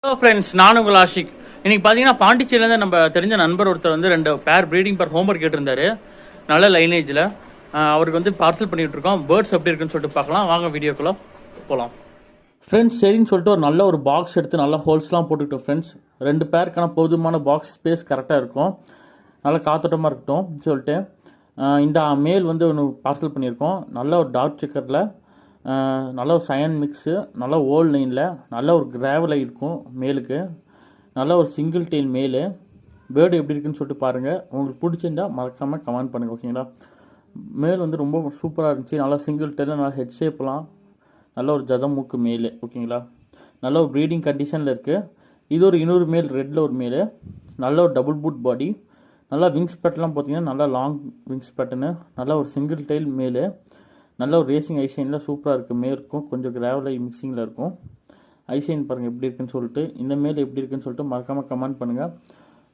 Hello friends, நான் உங்கள் ஆஷிக். இன்னைக்கு பார்த்தீங்கன்னா பாண்டிச்சேரியிலேருந்து நம்ம தெரிஞ்ச நண்பர் ஒருத்தர் வந்து 2 பேர் ப்ரீடிங் பேர் ஹோம்ஒர்க் கேட்டிருந்தாரு. நல்ல லைனேஜில் அவருக்கு வந்து பார்சல் பண்ணிகிட்டு இருக்கோம். பேர்ட்ஸ் எப்படி இருக்குன்னு சொல்லிட்டு பார்க்கலாம். வாங்க வீடியோக்குள்ளே போகலாம். ஃப்ரெண்ட்ஸ், சரின்னு சொல்லிட்டு ஒரு நல்ல ஒரு பாக்ஸ் எடுத்து நல்லா ஹோல்ஸ்லாம் போட்டுக்கிட்டோம். ஃப்ரெண்ட்ஸ், 2 பேருக்கான போதுமான பாக்ஸ் ஸ்பேஸ் கரெக்டாக இருக்கும், நல்லா காத்தோட்டமாக இருக்கட்டும் சொல்லிட்டு இந்த மேல் வந்து ஒன்று பார்சல் பண்ணியிருக்கோம். நல்ல ஒரு டார்க் செக்கரில், நல்ல ஒரு சயன் மிக்ஸு, நல்ல ஓல்ட் லைனில், நல்ல ஒரு கிராவல் இருக்கும் மேலுக்கு, நல்ல ஒரு சிங்கிள் டெயில் மேலு. பேர்டு எப்படி இருக்குன்னு சொல்லிட்டு பாருங்கள். உங்களுக்கு பிடிச்சிருந்தா மறக்காமல் கமெண்ட் பண்ணுங்கள், ஓகேங்களா. மேல் வந்து ரொம்ப சூப்பராக இருந்துச்சு. நல்லா சிங்கிள் டெயில், நல்லா ஹெட் ஷேப்லாம், நல்ல ஒரு ஜதம் மூக்கு மேலு, ஓகேங்களா. நல்ல ஒரு ப்ரீடிங் கண்டிஷனில் இருக்குது. இது ஒரு இன்னொரு மேல், ரெட்டில் ஒரு மேலு, நல்ல ஒரு டபுள் பூட் பாடி, நல்லா விங்ஸ் பேட்டெலாம் பார்த்தீங்கன்னா நல்லா லாங் விங்ஸ் பேட்டனு, நல்ல ஒரு சிங்கிள் டெயில் மேலு, நல்ல ஒரு ரேசிங் ஐசைனில் சூப்பராக இருக்குது. மேற்கும் கொஞ்சம் கிராவல் மிக்சிங்கில் இருக்கும். ஐசைன் பாருங்கள் எப்படி இருக்குன்னு சொல்லிட்டு, இந்த மேல் எப்படி இருக்குன்னு சொல்லிட்டு மறக்காமல் கமெண்ட் பண்ணுங்கள்.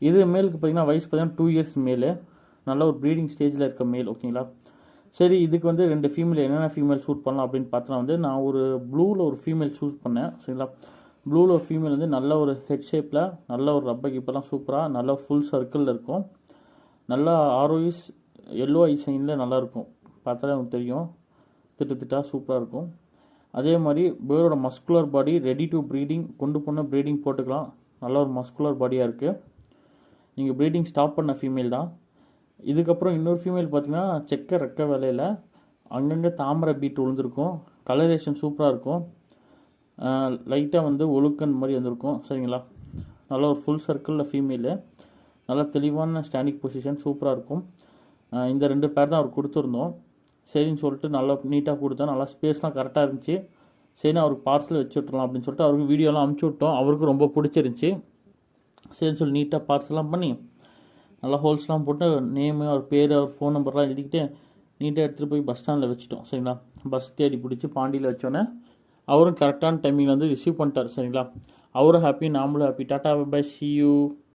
இது மேலுக்கு பார்த்தீங்கன்னா வயசு பார்த்தீங்கன்னா 2 இயர்ஸ் மேலு, நல்ல ஒரு ப்ரீடிங் ஸ்டேஜில் இருக்க மேல், ஓகேங்களா. சரி, இதுக்கு வந்து 2 ஃபீமேல் என்னென்ன ஃபீமேல் சூட் பண்ணலாம் அப்படின்னு பார்த்தோன்னா வந்து நான் ஒரு ப்ளூவில் ஒரு ஃபீமேல் சூஸ் பண்ணேன், சரிங்களா. ப்ளூவில் ஒரு ஃபீமேல் வந்து நல்ல ஒரு ஹெட் ஷேப்பில், நல்ல ஒரு ரப்பர் கிப்பெல்லாம் சூப்பராக, நல்ல ஃபுல் சர்க்கிளில் இருக்கும். நல்லா ஆரோயிஸ் எல்லோ ஐசைனில் நல்லாயிருக்கும். பார்த்தாலே உங்களுக்கு தெரியும், திட்டா சூப்பராக இருக்கும். அதே மாதிரி பேரோட muscular body ready to breeding, கொண்டு போன ப்ரீடிங் போட்டுக்கலாம். நல்ல ஒரு மஸ்குலர் பாடியாக இருக்குது. நீங்கள் ப்ரீடிங் ஸ்டாப் பண்ண ஃபீமேல் தான். இதுக்கப்புறம் இன்னொரு ஃபீமேல் பார்த்தீங்கன்னா செக்க ரெக்க வேலையில் அங்கங்கே தாமரை பீட் விழுந்திருக்கும். கலரேஷன் சூப்பராக இருக்கும். லைட்டாக வந்து ஒழுக்கன் மாதிரி வந்திருக்கும், சரிங்களா. நல்ல ஒரு ஃபுல் சர்க்கிளில் ஃபீமேலு, நல்லா தெளிவான ஸ்டாண்டிங் பொசிஷன் சூப்பராக இருக்கும். இந்த 2 பேர் தான் அவர் கொடுத்துருந்தோம். சரின்னு சொல்லிட்டு நல்லா நீட்டாக கொடுத்தோம். நல்லா ஸ்பேஸ்லாம் கரெக்டாக இருந்துச்சு. சரின்னு அவருக்கு பார்சல் வச்சு விட்றலாம் அப்படின்னு சொல்லிட்டு அவருக்கு வீடியோலாம் அமுச்சு விட்டோம். அவருக்கு ரொம்ப பிடிச்சிருந்துச்சி. சரின்னு சொல்லி நீட்டாக பார்சல்லாம் பண்ணி நல்லா ஹோல்ஸ்லாம் போட்டு நேமு, அவர் பேர், அவர் ஃபோன் நம்பர்லாம் எழுதிக்கிட்டு நீட்டாக எடுத்துகிட்டு போய் பஸ் ஸ்டாண்டில் வச்சுட்டோம், சரிங்களா. பஸ் தேடி பிடிச்சி பாண்டியில் வச்சோன்னே அவரும் கரெக்டான டைமிங்கில் வந்து ரிசீவ் பண்ணிட்டார், சரிங்களா. அவரும் ஹாப்பி, நாமளும் happy. Tata bye, see you.